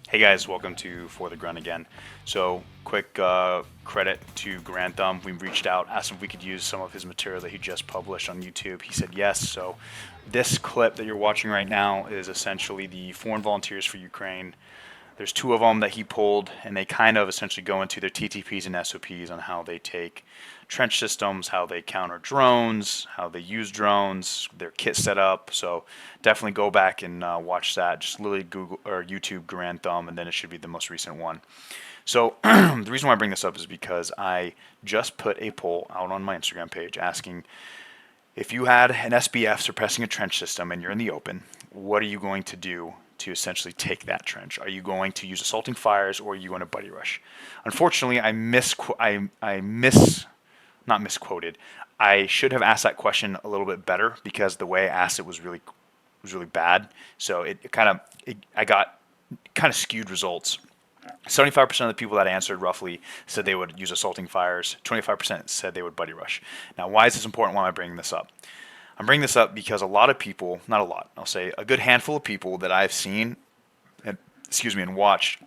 Hey guys, welcome to For the Grunt again. So, quick credit to Grantham. We reached out, asked him if we could use some of his material that he just published on YouTube. He said yes. So, this clip that you're watching right now is essentially the Foreign Volunteers for Ukraine. There's two of them that he pulled, and they kind of essentially go into their TTPs and SOPs on how they take trench systems, how they counter drones, how they use drones, their kit setup. So definitely go back and watch that. Just literally Google or YouTube Grantham, and then it should be the most recent one. So the reason why I bring this up is because I just put a poll out on my Instagram page asking if you had an SBF suppressing a trench system and you're in the open, what are you going to do to essentially take that trench? Are you going to use assaulting fires, or are you going to buddy rush? Unfortunately, not misquoted. I should have asked that question a little bit better because the way I asked it was really bad. So I got kind of skewed results. 75% of the people that answered roughly said they would use assaulting fires. 25% said they would buddy rush. Now, why is this important? Why am I bringing this up? I'm bringing this up because a lot of people, not a lot, I'll say a good handful of people that I've seen and watched,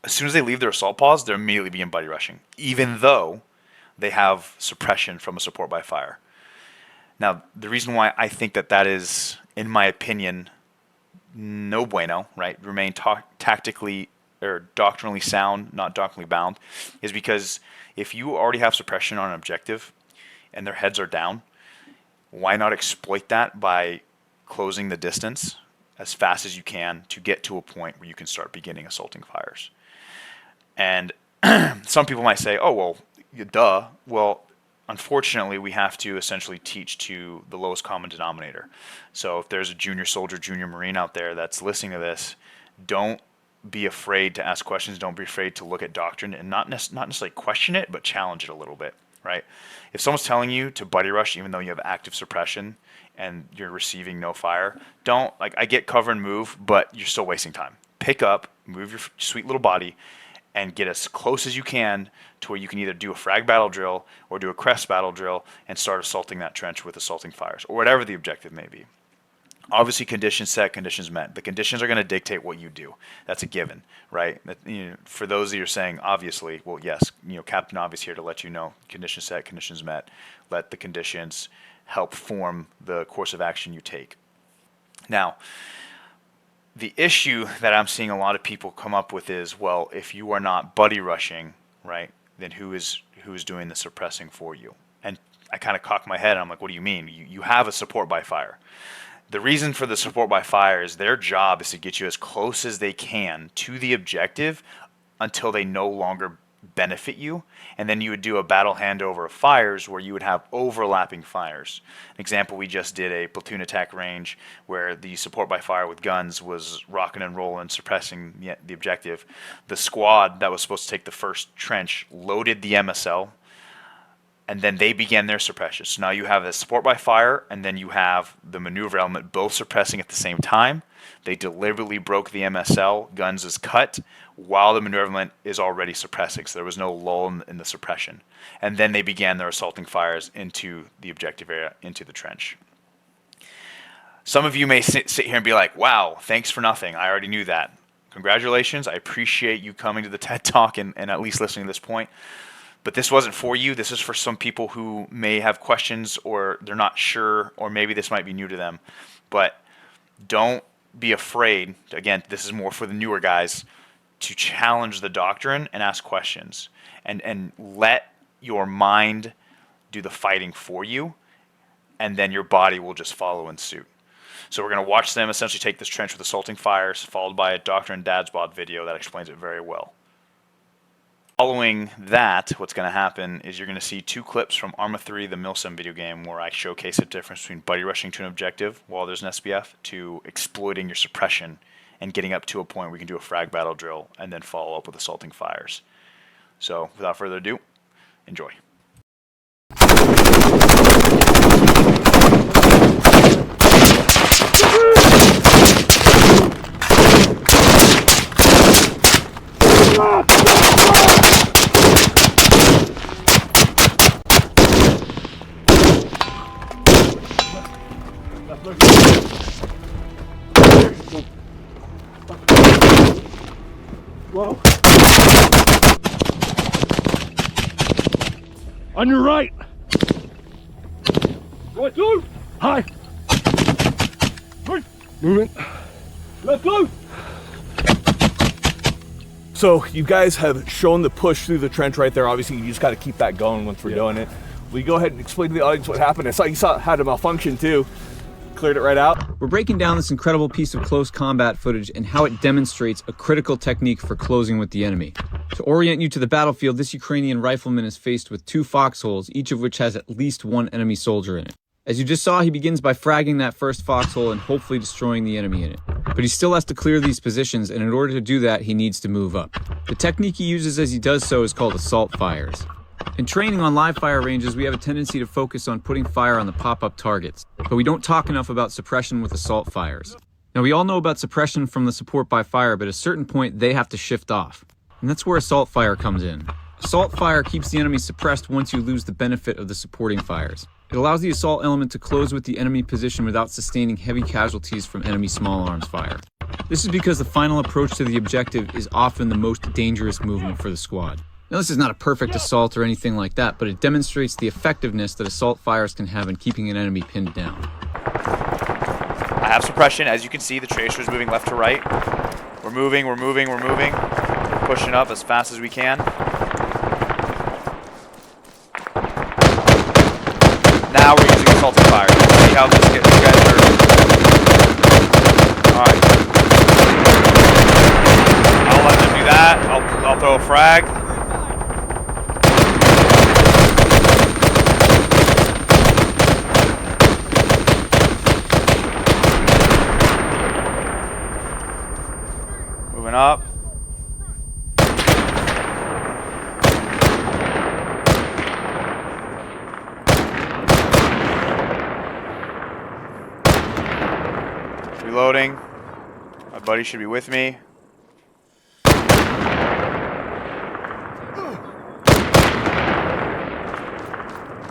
as soon as they leave their assault pause, they're immediately being buddy rushing, even though they have suppression from a support by fire. Now, the reason why I think that is, in my opinion, no bueno, right? Remain tactically or doctrinally sound, not doctrinally bound, is because if you already have suppression on an objective and their heads are down, why not exploit that by closing the distance as fast as you can to get to a point where you can start beginning assaulting fires? And some people might say, oh, well, duh. Well, unfortunately, we have to essentially teach to the lowest common denominator. So if there's a junior soldier, junior Marine out there that's listening to this, don't be afraid to ask questions. Don't be afraid to look at doctrine and not necessarily question it, but challenge it a little bit, right? If someone's telling you to buddy rush even though you have active suppression and you're receiving no fire, don't, I get cover and move, but you're still wasting time. Pick up, move your sweet little body, and get as close as you can to where you can either do a frag battle drill or do a crest battle drill and start assaulting that trench with assaulting fires, or whatever the objective may be. Obviously, conditions set, conditions met. The conditions are going to dictate what you do. That's a given, right? For those of you saying, obviously, well, yes, Captain Obvious here to let you know, conditions set, conditions met. Let the conditions help form the course of action you take. Now, the issue that I'm seeing a lot of people come up with is, well, if you are not buddy rushing, right, then who is doing the suppressing for you? And I kind of cock my head and I'm like, what do you mean? You have a support by fire. The reason for the support by fire is their job is to get you as close as they can to the objective until they no longer benefit you, and then you would do a battle handover of fires where you would have overlapping fires. An example, we just did a platoon attack range where the support by fire with guns was rocking and rolling, suppressing the objective. The squad that was supposed to take the first trench loaded the MSL, and then they began their suppression. So now you have the support by fire, and then you have the maneuver element both suppressing at the same time. They deliberately broke the MSL, guns is cut, while the maneuver element is already suppressing. So there was no lull in the suppression. And then they began their assaulting fires into the objective area, into the trench. Some of you may sit here and be like, wow, thanks for nothing. I already knew that. Congratulations. I appreciate you coming to the TED Talk and at least listening to this point. But this wasn't for you. This is for some people who may have questions or they're not sure, or maybe this might be new to them. But don't be afraid. Again, this is more for the newer guys, to challenge the doctrine and ask questions. And let your mind do the fighting for you, and then your body will just follow in suit. So we're going to watch them essentially take this trench with assaulting fires, followed by a Doctrine Dad's Bod video that explains it very well. Following that, what's going to happen is you're going to see two clips from Arma 3, the Milsim video game, where I showcase the difference between buddy rushing to an objective while there's an SBF to exploiting your suppression and getting up to a point where you can do a frag battle drill and then follow up with assaulting fires. So without further ado, enjoy. Whoa. On your right. Right through. High. Movement. Left through. So you guys have shown the push through the trench right there. Obviously, you just got to keep that going once we're doing it. Will you go ahead and explain to the audience what happened? I saw you had a malfunction too. Cleared it right out. We're breaking down this incredible piece of close combat footage and how it demonstrates a critical technique for closing with the enemy. To orient you to the battlefield, this Ukrainian rifleman is faced with 2 foxholes, each of which has at least 1 enemy soldier in it. As you just saw, he begins by fragging that first foxhole and hopefully destroying the enemy in it. But he still has to clear these positions, and in order to do that, he needs to move up. The technique he uses as he does so is called assault fires. In training on live fire ranges, we have a tendency to focus on putting fire on the pop-up targets, but we don't talk enough about suppression with assault fires. Now, we all know about suppression from the support by fire, but at a certain point, they have to shift off. And that's where assault fire comes in. Assault fire keeps the enemy suppressed once you lose the benefit of the supporting fires. It allows the assault element to close with the enemy position without sustaining heavy casualties from enemy small arms fire. This is because the final approach to the objective is often the most dangerous movement for the squad. Now, this is not a perfect assault or anything like that, but it demonstrates the effectiveness that assault fires can have in keeping an enemy pinned down. I have suppression. As you can see, the tracer is moving left to right. We're moving, we're moving, we're moving. We're pushing up as fast as we can. Now we're using assaulting fire. See how this gets you guys are. Alright. I'll let them do that. I'll throw a frag. Moving up. Reloading. My buddy should be with me.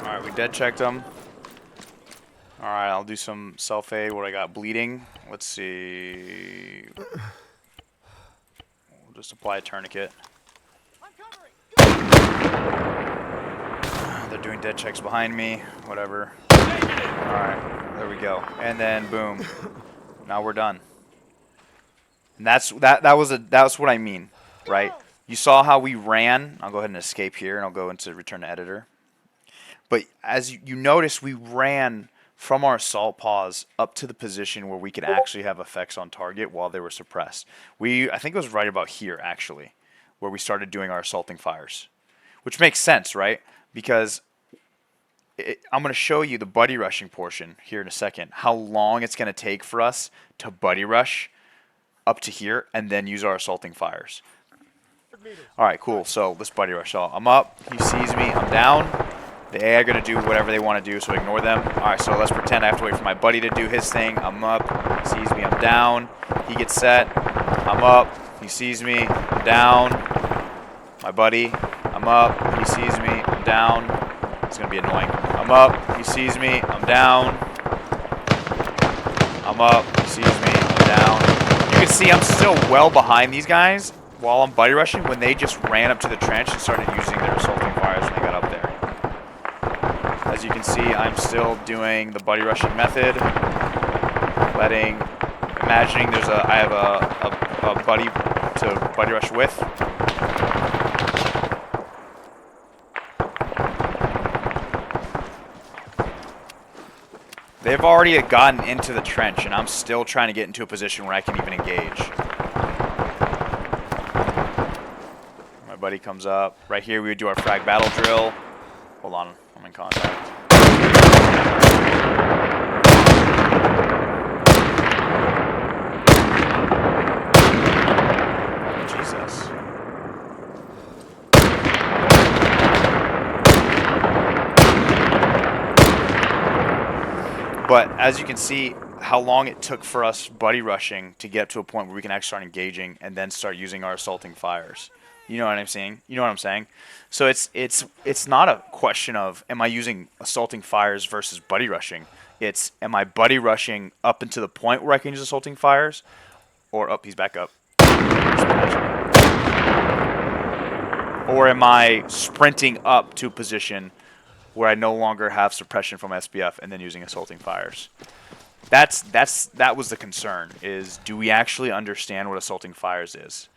Alright, we dead checked him. Alright, I'll do some self-aid. What I got? Bleeding. Let's see. We'll just apply a tourniquet. They're doing dead checks behind me. Whatever. Alright, there we go. And then boom. Now we're done. And that's what I mean, right? You saw how we ran. I'll go ahead and escape here, and I'll go into return to editor. But as you notice, we ran from our assault pause up to the position where we could actually have effects on target while they were suppressed. I think it was right about here, actually, where we started doing our assaulting fires. Which makes sense, right? Because I'm going to show you the buddy rushing portion here in a second. How long it's going to take for us to buddy rush up to here and then use our assaulting fires. Alright, cool. So let's buddy rush. So I'm up. He sees me. I'm down. The AI are going to do whatever they want to do, so ignore them. Alright, so let's pretend I have to wait for my buddy to do his thing. I'm up. He sees me. I'm down. He gets set. I'm up. He sees me. I'm down. My buddy. I'm up. He sees me. I'm down. It's going to be annoying. I'm up. He sees me. I'm down. I'm up. He sees me. I'm down. You can see I'm still well behind these guys while I'm buddy rushing when they just ran up to the trench and started using their assaulting fires when they got up there. As you can see, I'm still doing the buddy rushing method. Imagining I have a buddy to buddy rush with. They've already gotten into the trench, and I'm still trying to get into a position where I can even engage. My buddy comes up. Right here, we would do our frag battle drill. Hold on, I'm in contact. Jesus. But as you can see, how long it took for us buddy rushing to get to a point where we can actually start engaging and then start using our assaulting fires. You know what I'm saying? You know what I'm saying? So it's not a question of am I using assaulting fires versus buddy rushing. It's am I buddy rushing up into the point where I can use assaulting fires, or he's back up. Or am I sprinting up to a position where I no longer have suppression from SBF and then using assaulting fires? That was the concern, is do we actually understand what assaulting fires is?